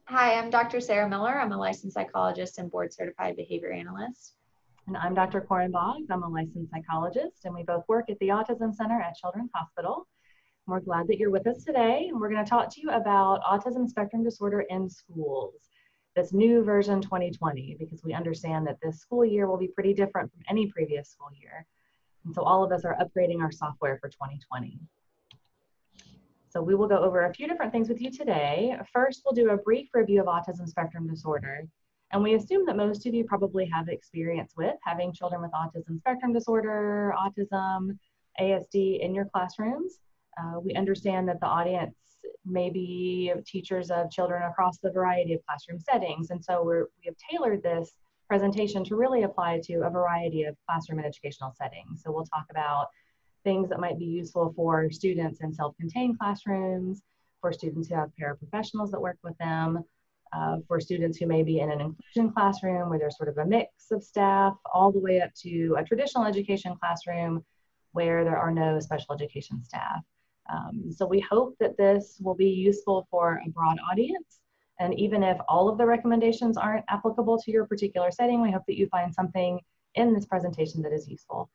Hi, I'm Dr. Sarah Miller. I'm a licensed psychologist and board certified behavior analyst. And I'm Dr. Corin Boggs. I'm a licensed psychologist, and we both work at the Autism Center at Children's Hospital. We're glad that you're with us today, and we're going to talk to you about autism spectrum disorder in schools, this new version 2020, because we understand that this school year will be pretty different from any previous school year. And so all of us are upgrading our software for 2020. So we will go over a few different things with you today. First, we'll do a brief review of autism spectrum disorder. And we assume that most of you probably have experience with having children with autism spectrum disorder, autism, ASD in your classrooms. We understand that the audience may be teachers of children across the variety of classroom settings. And so we have tailored this presentation to really apply to a variety of classroom and educational settings. So we'll talk about things that might be useful for students in self-contained classrooms, for students who have paraprofessionals that work with them, for students who may be in an inclusion classroom where there's sort of a mix of staff, all the way up to a traditional education classroom where there are no special education staff. So we hope that this will be useful for a broad audience. And even if all of the recommendations aren't applicable to your particular setting, we hope that you find something in this presentation that is useful.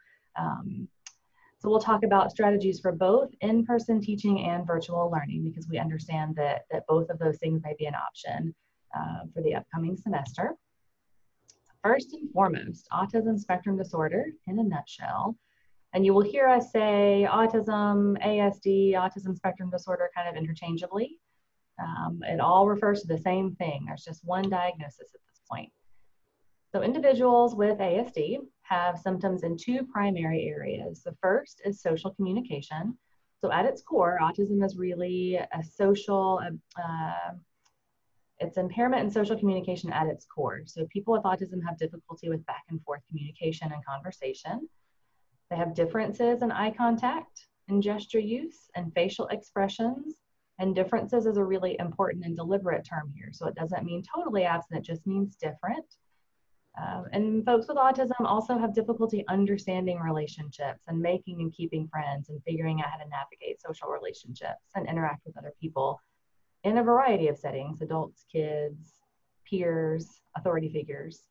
So we'll talk about strategies for both in-person teaching and virtual learning, because we understand that both of those things may be an option for the upcoming semester. First and foremost, autism spectrum disorder in a nutshell. And you will hear us say autism, ASD, autism spectrum disorder kind of interchangeably. It all refers to the same thing. There's just one diagnosis at this point. So individuals with ASD have symptoms in two primary areas. The first is social communication. So at its core, autism is really a social, it's impairment in social communication at its core. So people with autism have difficulty with back and forth communication and conversation. They have differences in eye contact and gesture use and facial expressions. And differences is a really important and deliberate term here. So it doesn't mean totally absent, it just means different. And folks with autism also have difficulty understanding relationships and making and keeping friends and figuring out how to navigate social relationships and interact with other people in a variety of settings: adults, kids, peers, authority figures.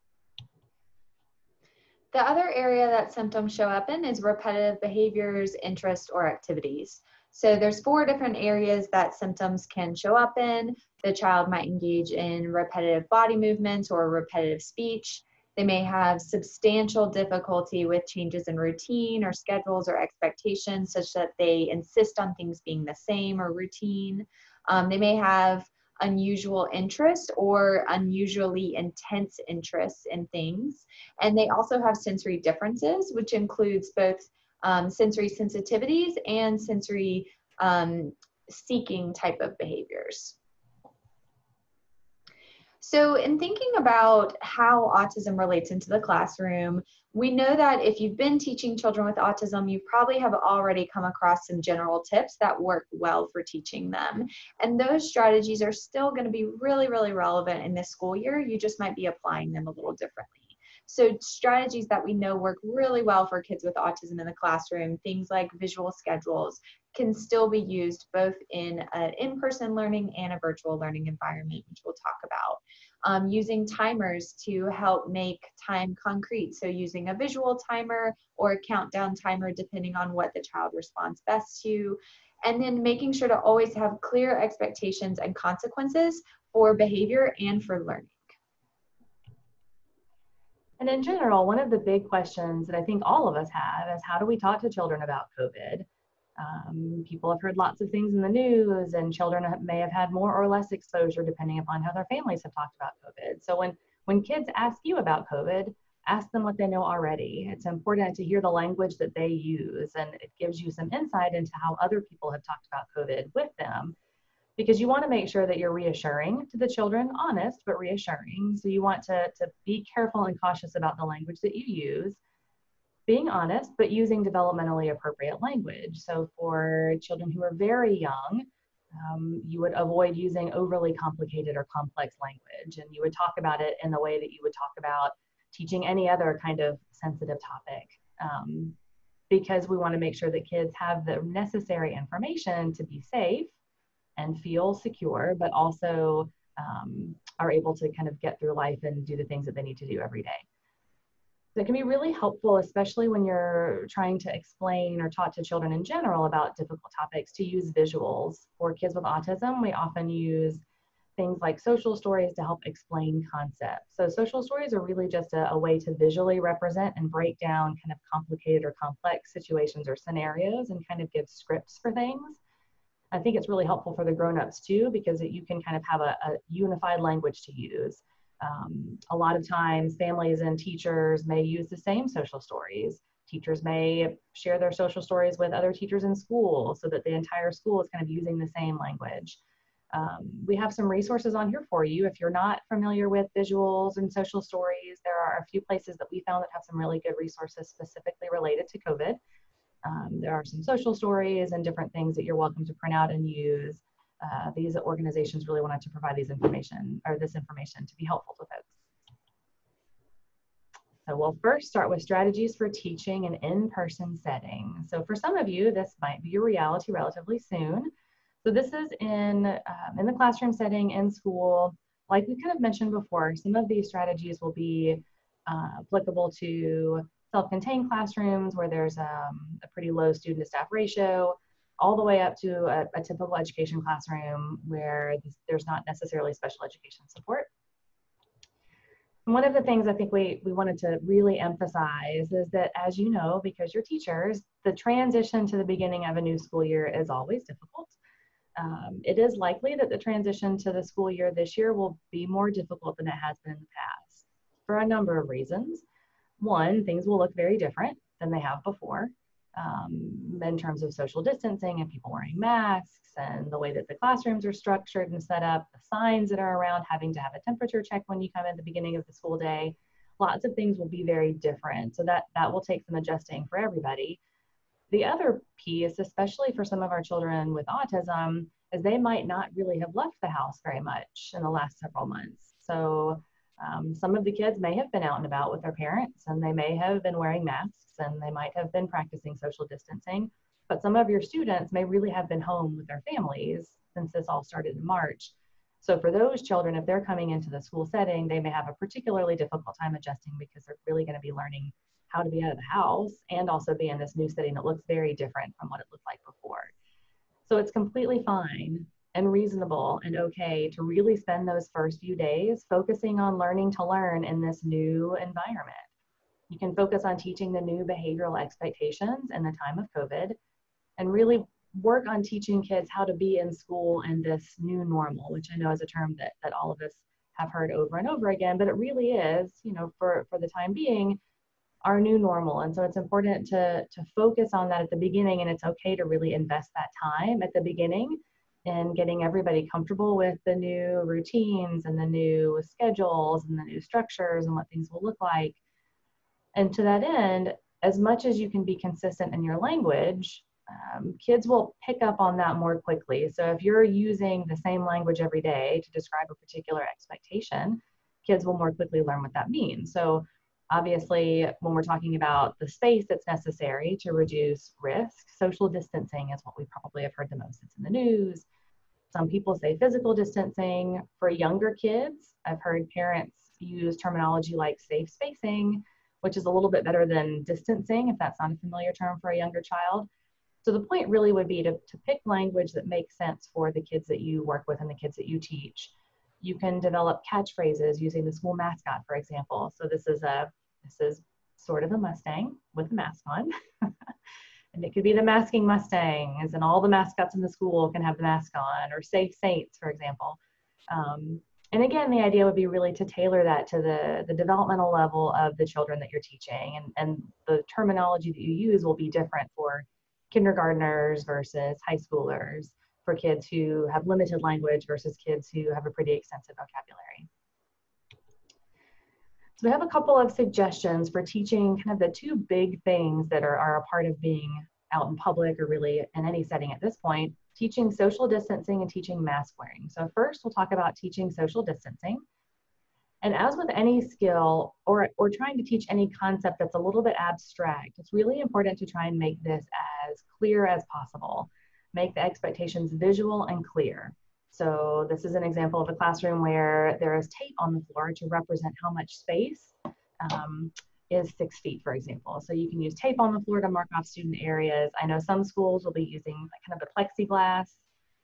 The other area that symptoms show up in is repetitive behaviors, interests, or activities. So there's 4 different areas that symptoms can show up in. The child might engage in repetitive body movements or repetitive speech. They may have substantial difficulty with changes in routine or schedules or expectations, such that they insist on things being the same or routine. They may have unusual interest or unusually intense interests in things. And they also have sensory differences, which includes both sensory sensitivities and sensory seeking type of behaviors. So in thinking about how autism relates into the classroom, we know that if you've been teaching children with autism, you probably have already come across some general tips that work well for teaching them. And those strategies are still going to be really, really relevant in this school year. You just might be applying them a little differently. So strategies that we know work really well for kids with autism in the classroom, things like visual schedules, can still be used both in an in-person learning and a virtual learning environment, which we'll talk about. Using timers to help make time concrete. So using a visual timer or a countdown timer, depending on what the child responds best to. And then making sure to always have clear expectations and consequences for behavior and for learning. And in general, one of the big questions that I think all of us have is, how do we talk to children about COVID? People have heard lots of things in the news, and children may have had more or less exposure depending upon how their families have talked about COVID. So when kids ask you about COVID, ask them what they know already. It's important to hear the language that they use, and it gives you some insight into how other people have talked about COVID with them, because you want to make sure that you're reassuring to the children, honest, but reassuring. So you want to be careful and cautious about the language that you use, being honest, but using developmentally appropriate language. So for children who are very young, you would avoid using overly complicated or complex language, and you would talk about it in the way that you would talk about teaching any other kind of sensitive topic, because we want to make sure that kids have the necessary information to be safe and feel secure, but also are able to kind of get through life and do the things that they need to do every day. So it can be really helpful, especially when you're trying to explain or talk to children in general about difficult topics, to use visuals. For kids with autism, we often use things like social stories to help explain concepts. So social stories are really just a way to visually represent and break down kind of complicated or complex situations or scenarios and kind of give scripts for things. I think it's really helpful for the grown-ups too, because you can kind of have a unified language to use. A lot of times families and teachers may use the same social stories. Teachers may share their social stories with other teachers in school so that the entire school is kind of using the same language. We have some resources on here for you. If you're not familiar with visuals and social stories, there are a few places that we found that have some really good resources specifically related to COVID. There are some social stories and different things that you're welcome to print out and use. These organizations really wanted to provide this information to be helpful to folks. So we'll first start with strategies for teaching an in-person setting. So for some of you, this might be your reality relatively soon. So this is in the classroom setting, in school. Like we kind of mentioned before, some of these strategies will be applicable to self-contained classrooms where there's a pretty low student to staff ratio, all the way up to a typical education classroom where there's not necessarily special education support. And one of the things I think we wanted to really emphasize is that, as you know, because you're teachers, the transition to the beginning of a new school year is always difficult. It is likely that the transition to the school year this year will be more difficult than it has been in the past for a number of reasons. One, things will look very different than they have before in terms of social distancing and people wearing masks and the way that the classrooms are structured and set up, the signs that are around, having to have a temperature check when you come in at the beginning of the school day. Lots of things will be very different. So that will take some adjusting for everybody. The other piece, especially for some of our children with autism, is they might not really have left the house very much in the last several months. So some of the kids may have been out and about with their parents, and they may have been wearing masks, and they might have been practicing social distancing. But some of your students may really have been home with their families since this all started in March. So for those children, if they're coming into the school setting, they may have a particularly difficult time adjusting because they're really going to be learning how to be out of the house and also be in this new setting that looks very different from what it looked like before. So it's completely fine and reasonable and okay to really spend those first few days focusing on learning to learn in this new environment. You can focus on teaching the new behavioral expectations in the time of COVID and really work on teaching kids how to be in school in this new normal, which I know is a term that all of us have heard over and over again, but it really is, for the time being, our new normal. And so it's important to focus on that at the beginning, and it's okay to really invest that time at the beginning in getting everybody comfortable with the new routines and the new schedules and the new structures and what things will look like. And to that end, as much as you can be consistent in your language, kids will pick up on that more quickly. So if you're using the same language every day to describe a particular expectation, kids will more quickly learn what that means. So obviously, when we're talking about the space that's necessary to reduce risk, social distancing is what we probably have heard the most. It's in the news. Some people say physical distancing. For younger kids, I've heard parents use terminology like safe spacing, which is a little bit better than distancing, if that's not a familiar term for a younger child. So the point really would be to pick language that makes sense for the kids that you work with and the kids that you teach. You can develop catchphrases using the school mascot, for example. So this is sort of a Mustang with a mask on. And it could be the masking Mustangs, and all the mascots in the school can have the mask on, or Safe Saints, for example. And again, the idea would be really to tailor that to the developmental level of the children that you're teaching. And the terminology that you use will be different for kindergartners versus high schoolers, for kids who have limited language versus kids who have a pretty extensive vocabulary. So we have a couple of suggestions for teaching kind of the two big things that are a part of being out in public, or really in any setting at this point: teaching social distancing and teaching mask wearing. So first we'll talk about teaching social distancing. And as with any skill or trying to teach any concept that's a little bit abstract, it's really important to try and make this as clear as possible. Make the expectations visual and clear. So this is an example of a classroom where there is tape on the floor to represent how much space is 6 feet, for example. So you can use tape on the floor to mark off student areas. I know some schools will be using kind of the plexiglass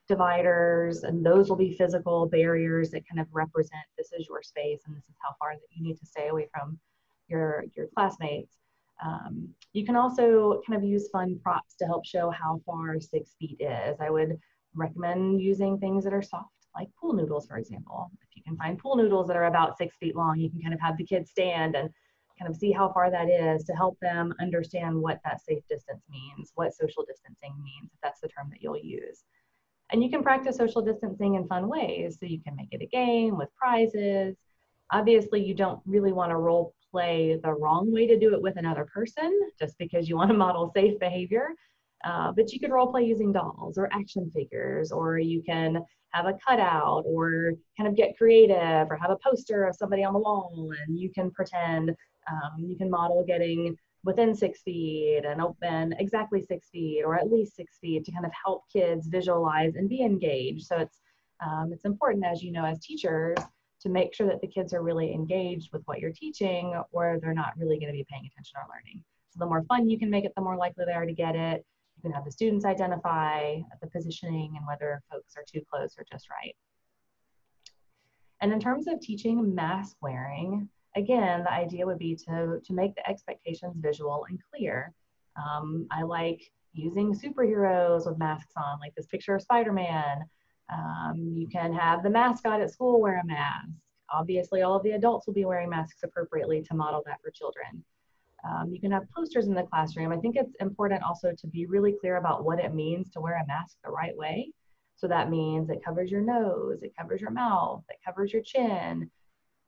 dividers, and those will be physical barriers that kind of represent this is your space and this is how far that you need to stay away from your classmates. You can also kind of use fun props to help show how far 6 feet is. I would recommend using things that are soft, like pool noodles, for example. If you can find pool noodles that are about 6 feet long, you can kind of have the kids stand and kind of see how far that is to help them understand what that safe distance means, what social distancing means, if that's the term that you'll use. And you can practice social distancing in fun ways. So you can make it a game with prizes. Obviously, you don't really want to role play the wrong way to do it with another person just because you want to model safe behavior. But you could role play using dolls or action figures, or you can have a cutout or kind of get creative or have a poster of somebody on the wall and you can pretend, you can model getting within 6 feet and open exactly 6 feet or at least 6 feet to kind of help kids visualize and be engaged. So it's important, as you know, as teachers, to make sure that the kids are really engaged with what you're teaching or they're not really going to be paying attention or learning. So the more fun you can make it, the more likely they are to get it. You can have the students identify the positioning and whether folks are too close or just right. And in terms of teaching mask wearing, again, the idea would be to make the expectations visual and clear. I like using superheroes with masks on, like this picture of Spider-Man. You can have the mascot at school wear a mask. Obviously, all of the adults will be wearing masks appropriately to model that for children. You can have posters in the classroom. I think it's important also to be really clear about what it means to wear a mask the right way. So that means it covers your nose, it covers your mouth, it covers your chin.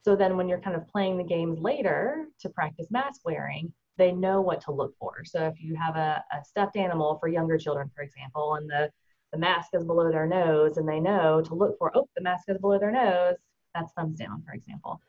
So then when you're kind of playing the games later to practice mask wearing, they know what to look for. So if you have a stuffed animal for younger children, for example, and the mask is below their nose and they know to look for, oh, the mask is below their nose, that's thumbs down, for example.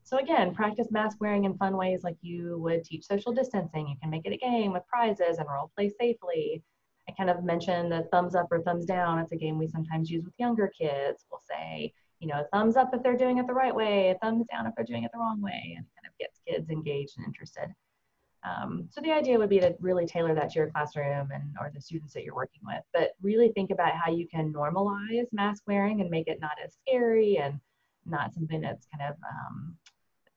So again, practice mask wearing in fun ways like you would teach social distancing. You can make it a game with prizes and role play safely. I kind of mentioned the thumbs up or thumbs down. It's a game we sometimes use with younger kids. We'll say, you know, thumbs up if they're doing it the right way, thumbs down if they're doing it the wrong way, and kind of gets kids engaged and interested. So the idea would be to really tailor that to your classroom or the students that you're working with, but really think about how you can normalize mask wearing and make it not as scary and not something that's kind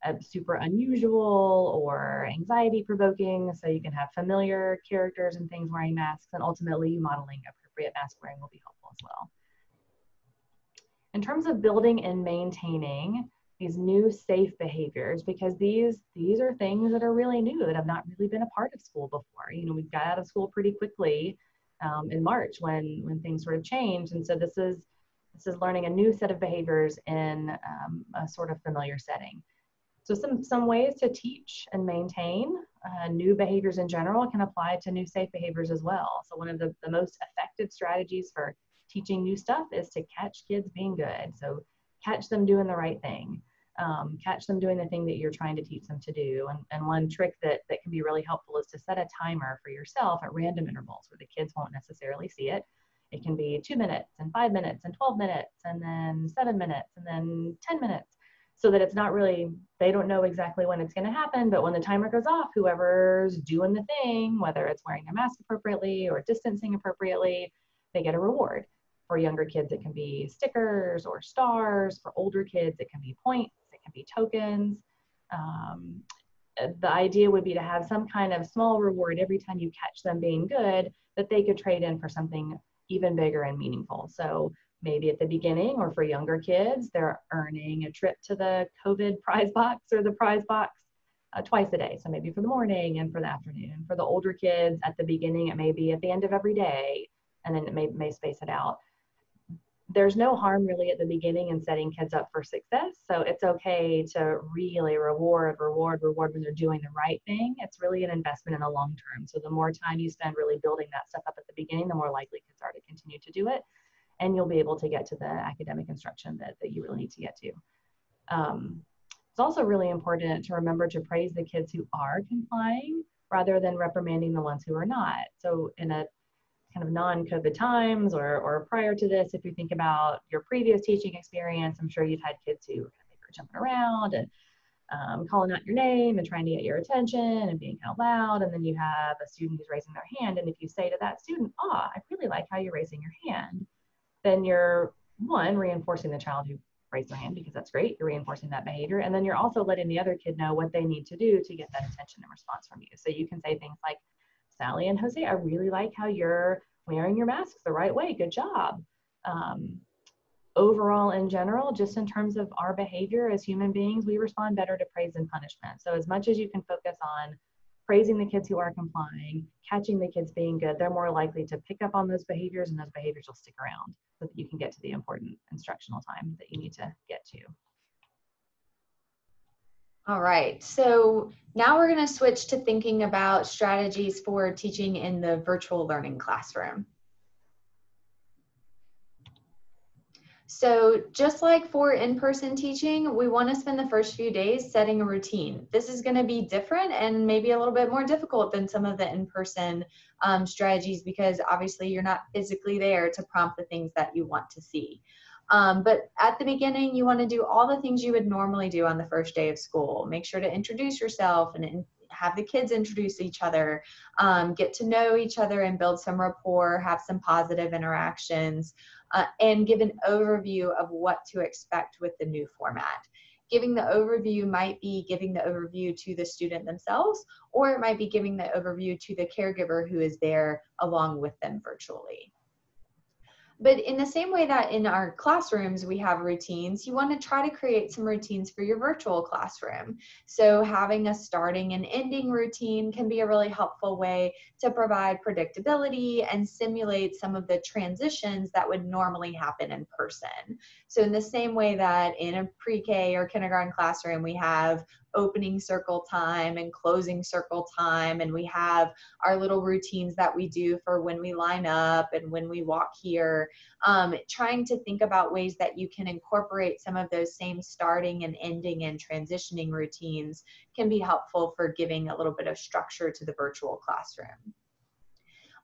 of super unusual or anxiety provoking. So you can have familiar characters and things wearing masks, and ultimately you modeling appropriate mask wearing will be helpful as well. In terms of building and maintaining these new safe behaviors, because these are things that are really new that have not really been a part of school before. You know, we got out of school pretty quickly in March when things sort of changed, and so this is learning a new set of behaviors in a sort of familiar setting. So some ways to teach and maintain new behaviors in general can apply to new safe behaviors as well. So one of the most effective strategies for teaching new stuff is to catch kids being good. So catch them doing the right thing. Catch them doing the thing that you're trying to teach them to do. And one trick that can be really helpful is to set a timer for yourself at random intervals where the kids won't necessarily see it. It can be 2 minutes and 5 minutes and 12 minutes and then 7 minutes and then 10 minutes, so that it's not really, they don't know exactly when it's going to happen, but when the timer goes off, whoever's doing the thing, whether it's wearing their mask appropriately or distancing appropriately, they get a reward. For younger kids, it can be stickers or stars. For older kids, it can be points, it can be tokens. The idea would be to have some kind of small reward every time you catch them being good that they could trade in for something even bigger and meaningful. So maybe at the beginning, or for younger kids, they're earning a trip to the COVID prize box or the prize box twice a day. So maybe for the morning and for the afternoon. For the older kids, at the beginning, it may be at the end of every day, and then it may space it out. There's no harm really at the beginning in setting kids up for success. So it's okay to really reward when they're doing the right thing. It's really an investment in the long term. So the more time you spend really building that stuff up at the beginning, the more likely kids are to continue to do it. And you'll be able to get to the academic instruction that you really need to get to. It's also really important to remember to praise the kids who are complying rather than reprimanding the ones who are not. So in a kind of non-COVID times or prior to this, if you think about your previous teaching experience, I'm sure you've had kids who were jumping around and calling out your name and trying to get your attention and being kind of loud. And then you have a student who's raising their hand. And if you say to that student, I really like how you're raising your hand, then you're, one, reinforcing the child who raised their hand, because that's great. You're reinforcing that behavior. And then you're also letting the other kid know what they need to do to get that attention and response from you. So you can say things like, Sally and Jose, I really like how you're wearing your masks the right way. Good job. Overall, in general, just in terms of our behavior as human beings, we respond better to praise and punishment. So as much as you can focus on praising the kids who are complying, catching the kids being good, they're more likely to pick up on those behaviors, and those behaviors will stick around so that you can get to the important instructional time that you need to get to. All right, so now we're going to switch to thinking about strategies for teaching in the virtual learning classroom. So just like for in-person teaching, we want to spend the first few days setting a routine. This is going to be different and maybe a little bit more difficult than some of the in-person strategies, because obviously you're not physically there to prompt the things that you want to see. But at the beginning, you want to do all the things you would normally do on the first day of school. Make sure to introduce yourself and have the kids introduce each other, get to know each other and build some rapport, have some positive interactions, and give an overview of what to expect with the new format. Giving the overview might be giving the overview to the student themselves, or it might be giving the overview to the caregiver who is there along with them virtually. But in the same way that in our classrooms we have routines, you want to try to create some routines for your virtual classroom. So having a starting and ending routine can be a really helpful way to provide predictability and simulate some of the transitions that would normally happen in person. So in the same way that in a pre-K or kindergarten classroom we have opening circle time and closing circle time, and we have our little routines that we do for when we line up and when we walk here, trying to think about ways that you can incorporate some of those same starting and ending and transitioning routines can be helpful for giving a little bit of structure to the virtual classroom.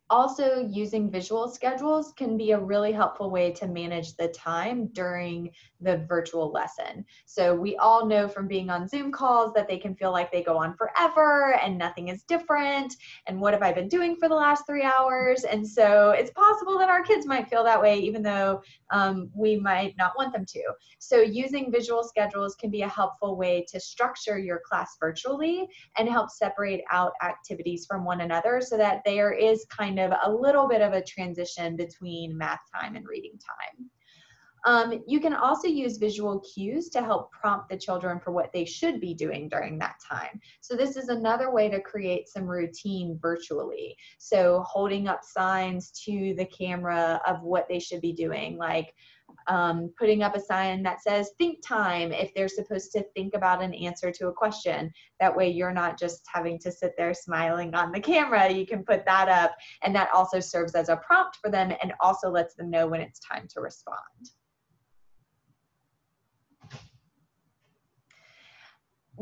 Also, using visual schedules can be a really helpful way to manage the time during the virtual lesson. So we all know from being on Zoom calls that they can feel like they go on forever and nothing is different. And what have I been doing for the last 3 hours? And so it's possible that our kids might feel that way, even though we might not want them to. So using visual schedules can be a helpful way to structure your class virtually and help separate out activities from one another so that there is kind of a little bit of a transition between math time and reading time. You can also use visual cues to help prompt the children for what they should be doing during that time. So this is another way to create some routine virtually. So holding up signs to the camera of what they should be doing, like putting up a sign that says think time if they're supposed to think about an answer to a question. That way you're not just having to sit there smiling on the camera. You can put that up, and that also serves as a prompt for them and also lets them know when it's time to respond.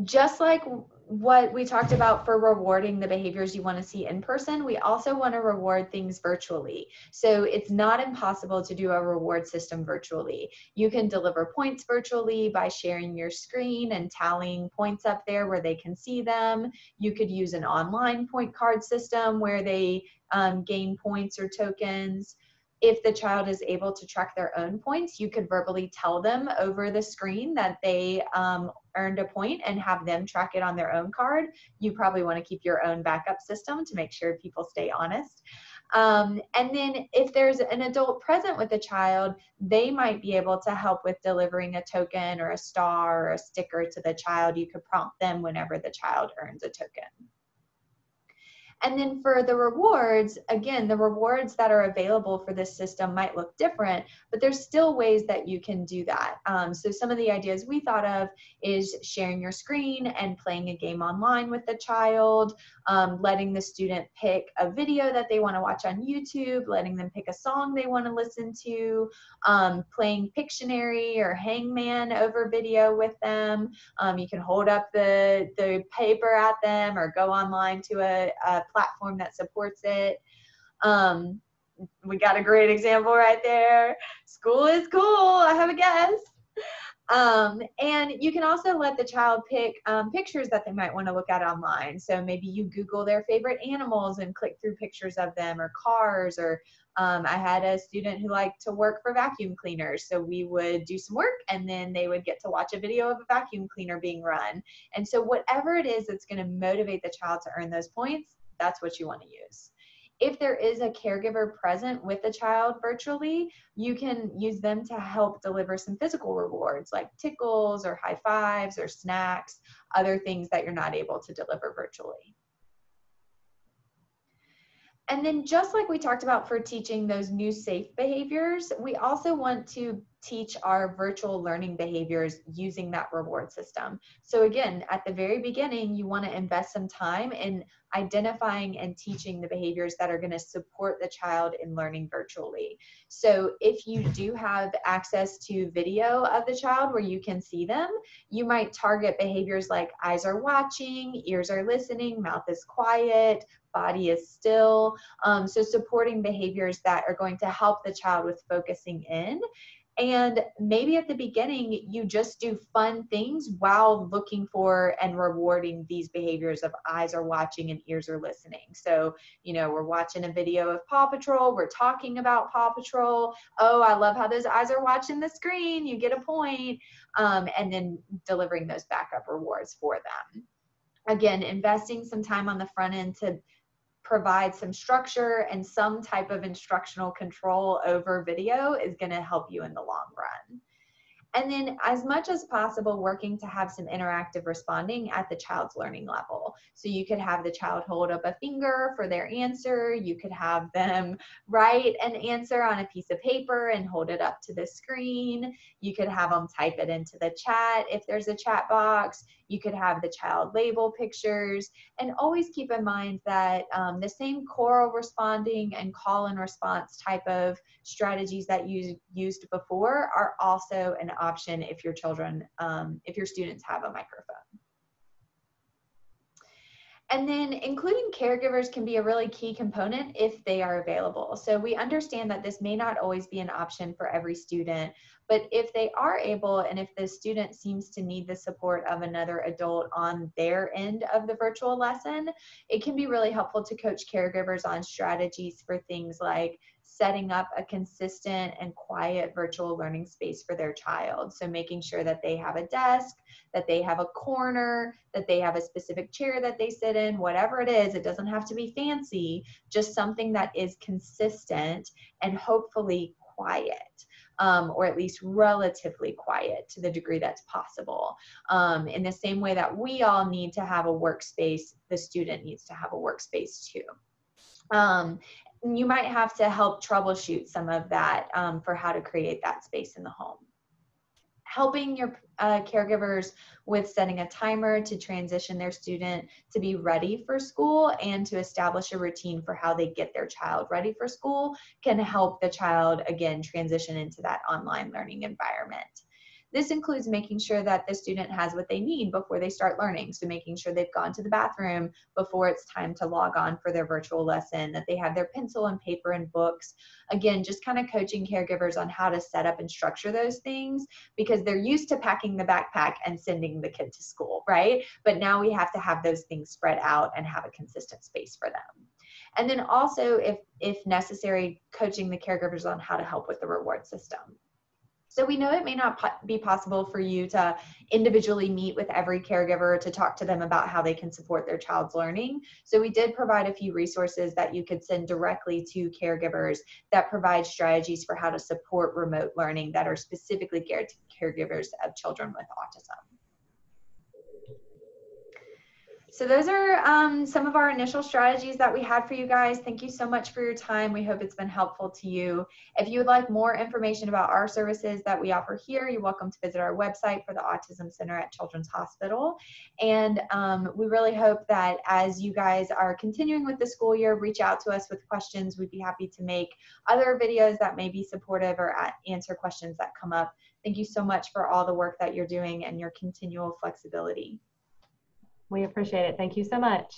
Just like what we talked about for rewarding the behaviors you want to see in person, we also want to reward things virtually. So it's not impossible to do a reward system virtually. You can deliver points virtually by sharing your screen and tallying points up there where they can see them. You could use an online point card system where they gain points or tokens. If the child is able to track their own points, you could verbally tell them over the screen that they earned a point and have them track it on their own card. You probably want to keep your own backup system to make sure people stay honest. And then if there's an adult present with the child, they might be able to help with delivering a token or a star or a sticker to the child. You could prompt them whenever the child earns a token. And then for the rewards, again, the rewards that are available for this system might look different, but there's still ways that you can do that. So some of the ideas we thought of is sharing your screen and playing a game online with the child, letting the student pick a video that they want to watch on YouTube, letting them pick a song they want to listen to, playing Pictionary or Hangman over video with them. You can hold up the paper at them or go online to a platform that supports it. we got a great example right there. School is cool, I have a guess. And you can also let the child pick pictures that they might want to look at online. So maybe you Google their favorite animals and click through pictures of them, or cars, or I had a student who liked to work for vacuum cleaners. So we would do some work and then they would get to watch a video of a vacuum cleaner being run. And so whatever it is that's going to motivate the child to earn those points, that's what you want to use. If there is a caregiver present with the child virtually, you can use them to help deliver some physical rewards like tickles or high fives or snacks, other things that you're not able to deliver virtually. And then just like we talked about for teaching those new safe behaviors, we also want to teach our virtual learning behaviors using that reward system. So again, at the very beginning, you want to invest some time in identifying and teaching the behaviors that are going to support the child in learning virtually. So if you do have access to video of the child where you can see them, you might target behaviors like eyes are watching, ears are listening, mouth is quiet, body is still. So supporting behaviors that are going to help the child with focusing in. And maybe at the beginning, you just do fun things while looking for and rewarding these behaviors of eyes are watching and ears are listening. So, you know, we're watching a video of Paw Patrol. We're talking about Paw Patrol. Oh, I love how those eyes are watching the screen. You get a point. And then delivering those backup rewards for them. Again, investing some time on the front end to provide some structure and some type of instructional control over video is going to help you in the long run. And then as much as possible, working to have some interactive responding at the child's learning level. So you could have the child hold up a finger for their answer. You could have them write an answer on a piece of paper and hold it up to the screen. You could have them type it into the chat if there's a chat box. You could have the child label pictures, and always keep in mind that the same choral responding and call and response type of strategies that you used before are also an option if your children, if your students have a microphone. And then including caregivers can be a really key component if they are available. So we understand that this may not always be an option for every student, but if they are able, and if the student seems to need the support of another adult on their end of the virtual lesson, it can be really helpful to coach caregivers on strategies for things like setting up a consistent and quiet virtual learning space for their child. So making sure that they have a desk, that they have a corner, that they have a specific chair that they sit in, whatever it is. It doesn't have to be fancy, just something that is consistent and hopefully quiet. Or at least relatively quiet to the degree that's possible. In the same way that we all need to have a workspace, the student needs to have a workspace too. You might have to help troubleshoot some of that for how to create that space in the home. Helping your caregivers with setting a timer to transition their student to be ready for school and to establish a routine for how they get their child ready for school can help the child, again, transition into that online learning environment. This includes making sure that the student has what they need before they start learning. So making sure they've gone to the bathroom before it's time to log on for their virtual lesson, that they have their pencil and paper and books. Again, just kind of coaching caregivers on how to set up and structure those things, because they're used to packing the backpack and sending the kid to school, right? But now we have to have those things spread out and have a consistent space for them. And then also, if necessary, coaching the caregivers on how to help with the reward system. So we know it may not be possible for you to individually meet with every caregiver to talk to them about how they can support their child's learning. So we did provide a few resources that you could send directly to caregivers that provide strategies for how to support remote learning that are specifically geared to caregivers of children with autism. So those are some of our initial strategies that we had for you guys. Thank you so much for your time. We hope it's been helpful to you. If you would like more information about our services that we offer here, you're welcome to visit our website for the Autism Center at Children's Hospital. And we really hope that as you guys are continuing with the school year, reach out to us with questions. We'd be happy to make other videos that may be supportive or answer questions that come up. Thank you so much for all the work that you're doing and your continual flexibility. We appreciate it. Thank you so much.